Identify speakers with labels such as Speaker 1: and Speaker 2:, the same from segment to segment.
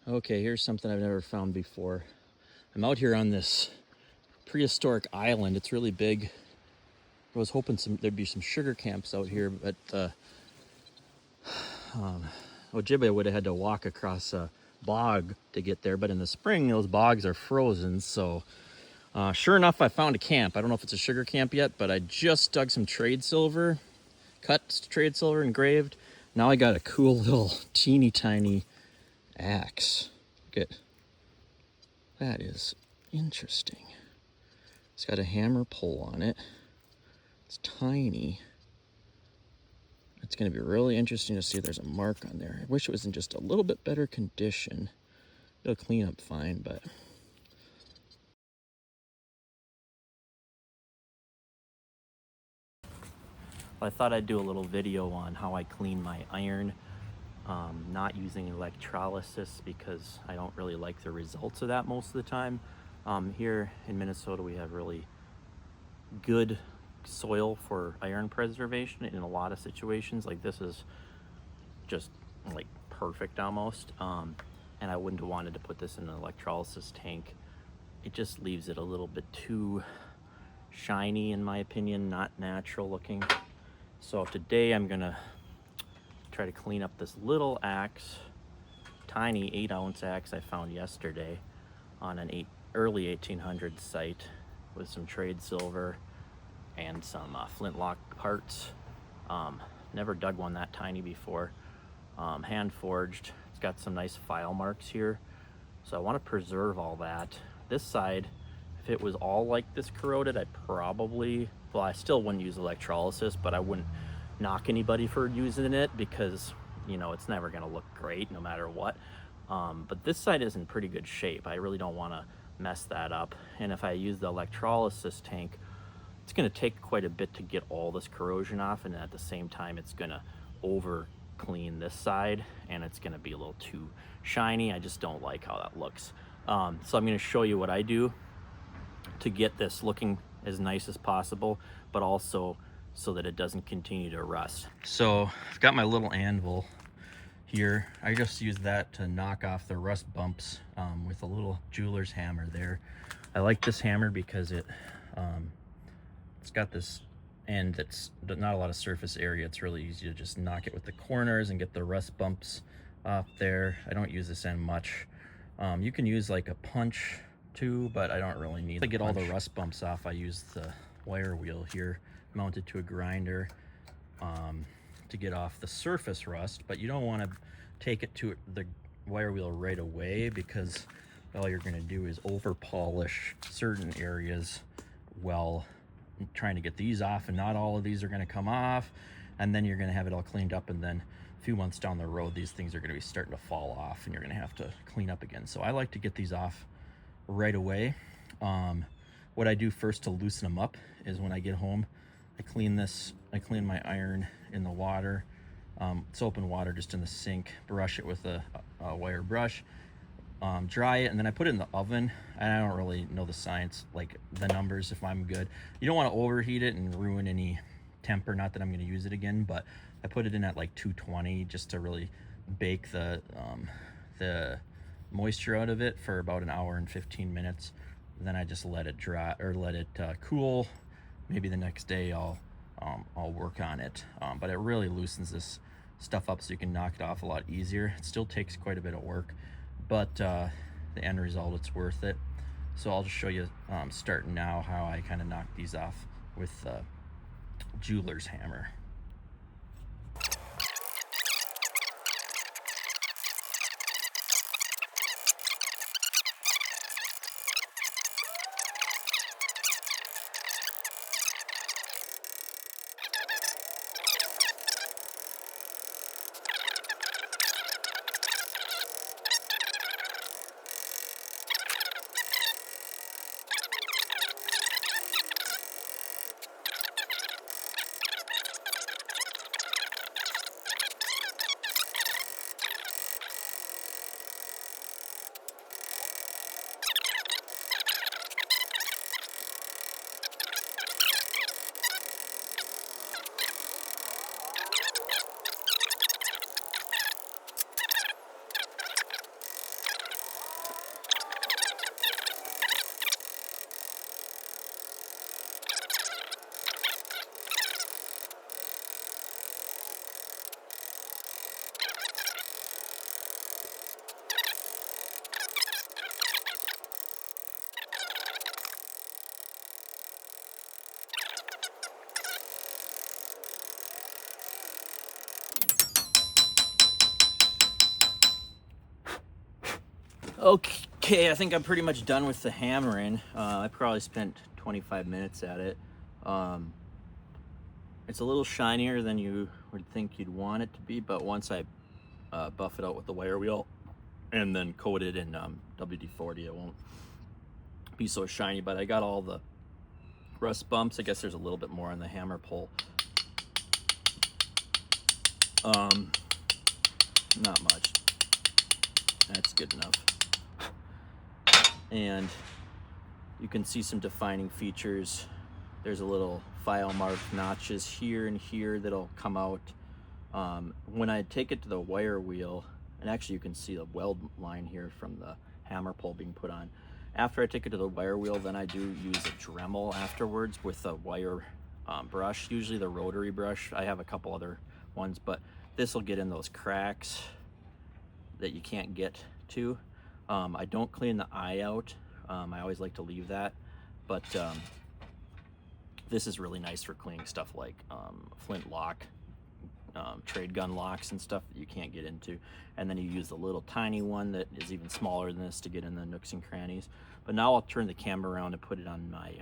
Speaker 1: Okay, here's something I've never found before. I'm out here on this prehistoric island. It's really big. I was hoping there'd be some sugar camps out here, but Ojibwe would have had to walk across a bog to get there. But in the spring, those bogs are frozen. So sure enough, I found a camp. I don't know if it's a sugar camp yet, but I just dug some trade silver, cut trade silver engraved. Now I got a cool little teeny tiny axe. Look at that, is interesting. It's got a hammer pull on it. It's tiny. It's going to be really interesting to see if there's a mark on there. I wish it was in just a little bit better condition. It'll clean up fine, but I thought I'd do a little video on how I clean my iron, not using electrolysis because I don't really like the results of that most of the time. Here in Minnesota, we have really good soil for iron preservation in a lot of situations. Like this is just like perfect almost. And I wouldn't have wanted to put this in an electrolysis tank. It just leaves it a little bit too shiny in my opinion, not natural looking. So today I'm gonna try to clean up this little axe, tiny 8-ounce axe I found yesterday on an early 1800s site with some trade silver and some flintlock parts. Never dug one that tiny before. Hand forged. It's got some nice file marks here. So I want to preserve all that. This side, if it was all like this corroded, I'd probably, well, I still wouldn't use electrolysis, but I wouldn't knock anybody for using it because, you know, it's never going to look great no matter what. But this side is in pretty good shape. I really don't want to mess that up. And if I use the electrolysis tank, it's going to take quite a bit to get all this corrosion off, and at the same time it's going to over clean this side and it's going to be a little too shiny. I just don't like how that looks. So I'm going to show you what I do to get this looking as nice as possible, but also so that it doesn't continue to rust. So I've got my little anvil here. I just use that to knock off the rust bumps with a little jeweler's hammer there. I like this hammer because it's got this end that's not a lot of surface area. It's really easy to just knock it with the corners and get the rust bumps off there. I don't use this end much. You can use like a punch too, but I don't really need to get all the rust bumps off. I use the wire wheel here mounted to a grinder to get off the surface rust, but you don't want to take it to the wire wheel right away because all you're going to do is over polish certain areas while trying to get these off, and not all of these are going to come off, and then you're going to have it all cleaned up, and then a few months down the road these things are going to be starting to fall off and you're going to have to clean up again. So I like to get these off right away. What I do first to loosen them up is when I get home, I clean my iron in the water. It's open water just in the sink, brush it with a wire brush, dry it, and then I put it in the oven. And I don't really know the science, like the numbers, if I'm good. You don't want to overheat it and ruin any temper, not that I'm going to use it again, but I put it in at like 220 just to really bake the moisture out of it for about an hour and 15 minutes. Then I just let it dry, or let it cool. Maybe the next day I'll work on it, but it really loosens this stuff up so you can knock it off a lot easier. It still takes quite a bit of work, but the end result, it's worth it. So I'll just show you starting now how I kind of knock these off with the jeweler's hammer. Okay, I think I'm pretty much done with the hammering. I probably spent 25 minutes at it. It's a little shinier than you would think you'd want it to be, but once I buff it out with the wire wheel and then coat it in WD-40, it won't be so shiny. But I got all the rust bumps. I guess there's a little bit more on the hammer pull. Not much. That's good enough. And you can see some defining features. There's a little file mark notches here and here that'll come out. When I take it to the wire wheel, and actually you can see the weld line here from the hammer pull being put on. After I take it to the wire wheel, then I do use a Dremel afterwards with a wire brush, usually the rotary brush. I have a couple other ones, but this will get in those cracks that you can't get to. I don't clean the eye out. I always like to leave that, but this is really nice for cleaning stuff like flint lock, trade gun locks and stuff that you can't get into. And then you use the little tiny one that is even smaller than this to get in the nooks and crannies. But now I'll turn the camera around and put it on my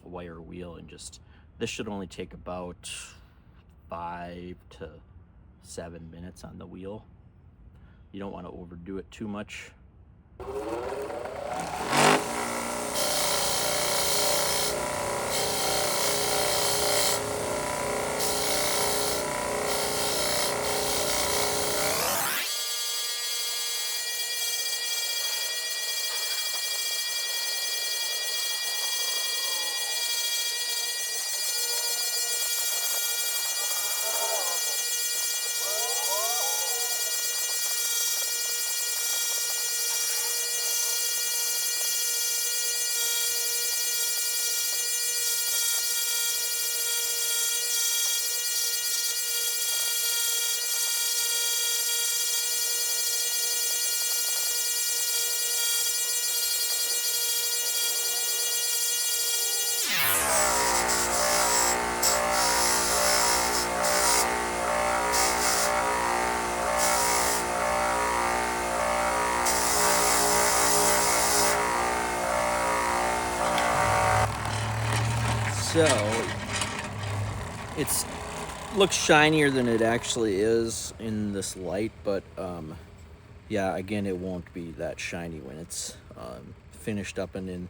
Speaker 1: wire wheel, and this should only take about 5 to 7 minutes on the wheel. You don't want to overdo it too much. So it looks shinier than it actually is in this light, but yeah, again, it won't be that shiny when it's finished up and in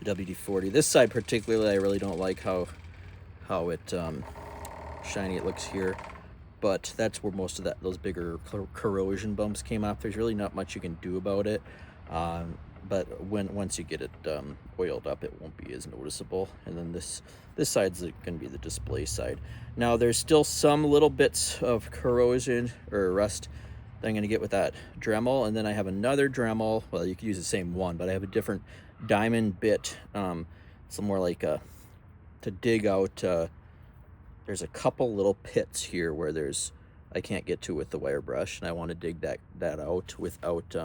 Speaker 1: the WD-40. This side particularly, I really don't like how it shiny it looks here, but that's where most of those bigger corrosion bumps came off. There's really not much you can do about it. But once you get it oiled up, it won't be as noticeable. And then this side's going to be the display side. Now there's still some little bits of corrosion or rust that I'm going to get with that Dremel, and then I have another Dremel. Well, you could use the same one, but I have a different diamond bit. It's more like to dig out. There's a couple little pits here where I can't get to with the wire brush, and I want to dig that out without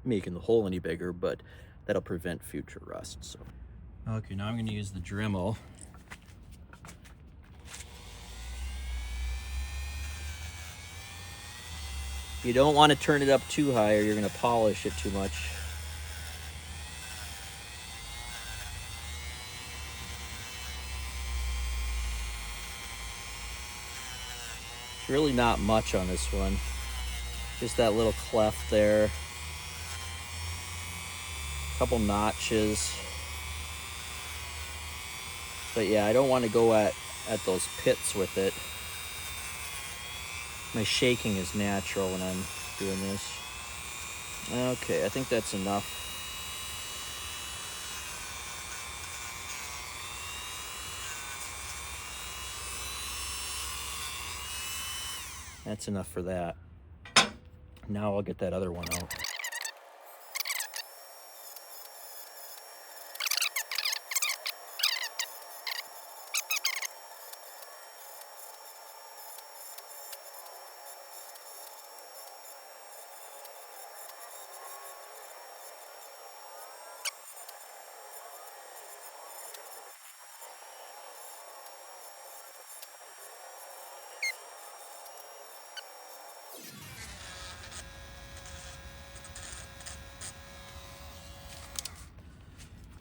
Speaker 1: making the hole any bigger, but that'll prevent future rust. So okay, now I'm going to use the Dremel. You don't want to turn it up too high or you're going to polish it too much. It's really not much on this one, just that little cleft there, couple notches. But yeah, I don't want to go at those pits with it. My shaking is natural when I'm doing this. Okay, I think that's enough. That's enough for that. Now I'll get that other one out.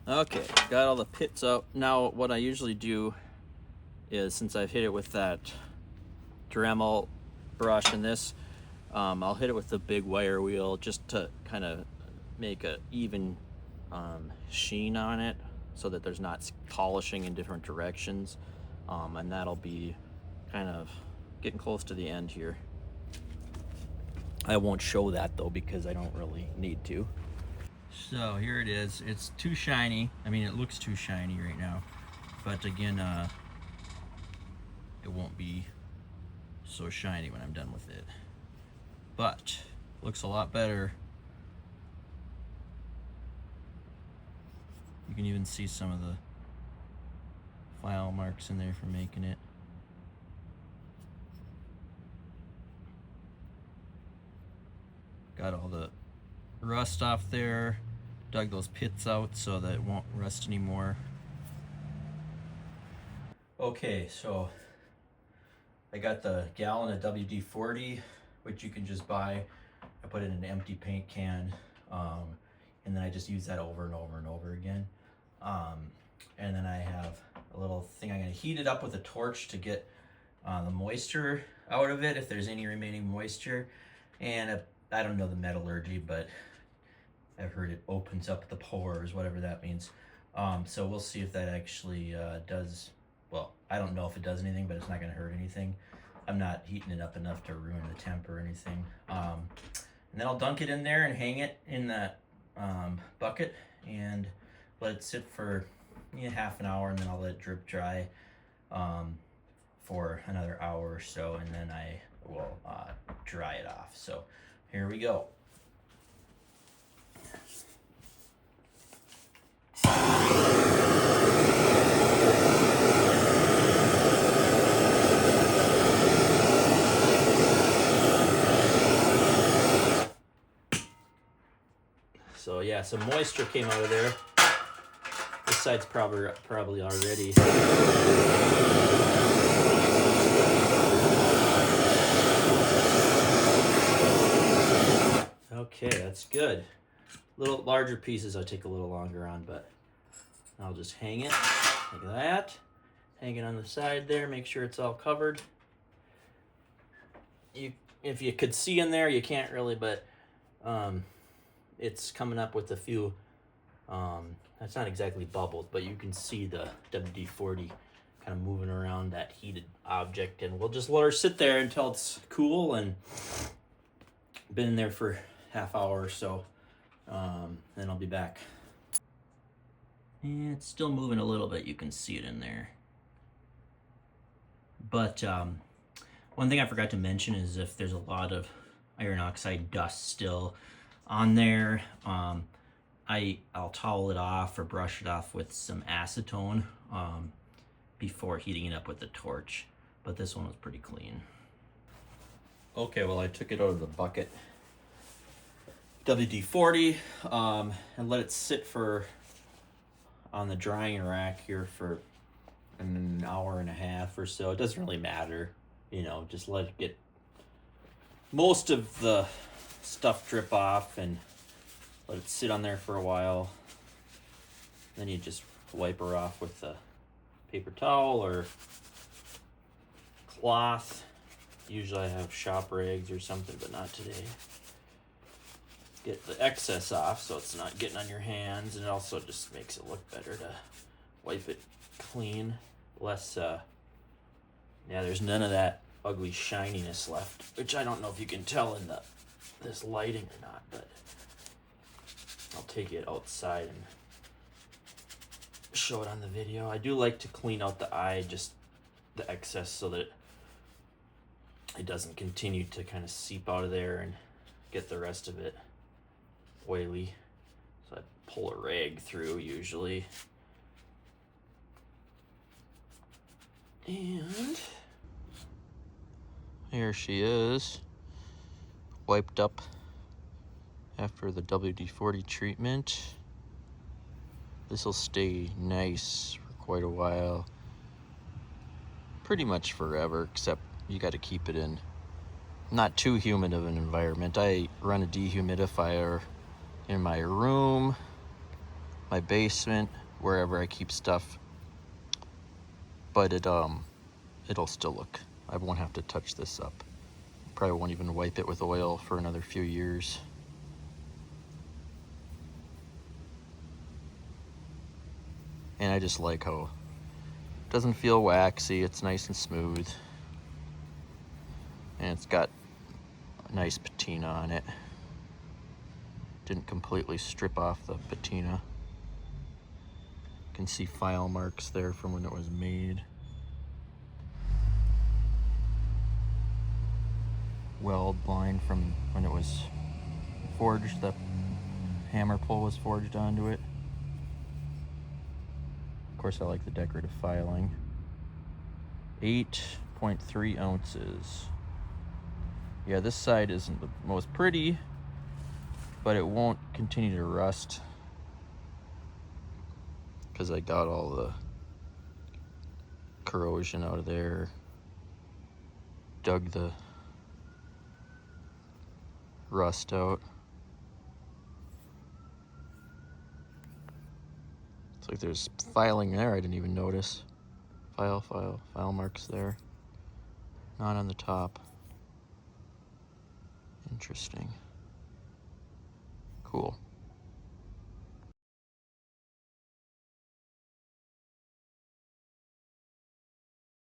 Speaker 1: Okay, got all the pits out. Now what I usually do is, since I've hit it with that Dremel brush and this, I'll hit it with the big wire wheel just to kind of make a even sheen on it so that there's not polishing in different directions. And that'll be kind of getting close to the end here. I won't show that though because I don't really need to. So here it is. It's too shiny. I mean, it looks too shiny right now, but again, it won't be so shiny when I'm done with it. But looks a lot better. You can even see some of the file marks in there from making it. Got all the rust off there, dug those pits out so that it won't rust anymore. Okay, so I got the gallon of WD-40, which you can just buy. I put it in an empty paint can, and then I just use that over and over and over again. And then I have a little thing, I'm gonna heat it up with a torch to get the moisture out of it, if there's any remaining moisture. And I don't know the metallurgy, but I've heard it opens up the pores, whatever that means. So we'll see if that actually does, well, I don't know if it does anything, but it's not gonna hurt anything. I'm not heating it up enough to ruin the temp or anything. And then I'll dunk it in there and hang it in that bucket and let it sit for half an hour, and then I'll let it drip dry for another hour or so, and then I will dry it off. So here we go. So yeah, some moisture came out of there. This side's probably already. Okay, that's good. Little larger pieces I take a little longer on, but I'll just hang it like that. Hang it on the side there, make sure it's all covered. If you could see in there, you can't really, but it's coming up with a few, that's not exactly bubbles, but you can see the WD-40 kind of moving around that heated object, and we'll just let her sit there until it's cool and been in there for half hour or so. Then I'll be back. And it's still moving a little bit, you can see it in there. But one thing I forgot to mention is if there's a lot of iron oxide dust still on there, I'll towel it off or brush it off with some acetone before heating it up with the torch. But this one was pretty clean. Okay, well I took it out of the bucket, WD-40, and let it sit on the drying rack here for an hour and a half or so. It doesn't really matter, just let it get most of the stuff drip off and let it sit on there for a while. Then you just wipe her off with a paper towel or cloth. Usually I have shop rags or something, but not today. Get the excess off so it's not getting on your hands, and it also just makes it look better to wipe it clean. Less, there's none of that ugly shininess left, which I don't know if you can tell in this lighting or not, but I'll take it outside and show it on the video. I do like to clean out the eye, just the excess, so that it doesn't continue to kind of seep out of there and get the rest of it oily. So I pull a rag through usually. And here she is, wiped up after the WD-40 treatment. This will stay nice for quite a while, pretty much forever, except you got to keep it in not too humid of an environment. I run a dehumidifier in my room, my basement, wherever I keep stuff. But it'll still look, I won't have to touch this up. Probably won't even wipe it with oil for another few years. And I just like how it doesn't feel waxy, it's nice and smooth. And it's got a nice patina on it. Didn't completely strip off the patina. You can see file marks there from when it was made. Weld line from when it was forged, the hammer pull was forged onto it. Of course, I like the decorative filing. 8.3 ounces. Yeah, this side isn't the most pretty, but it won't continue to rust because I got all the corrosion out of there. Dug the rust out. It's like there's filing there I didn't even notice. File marks there. Not on the top. Interesting. Cool.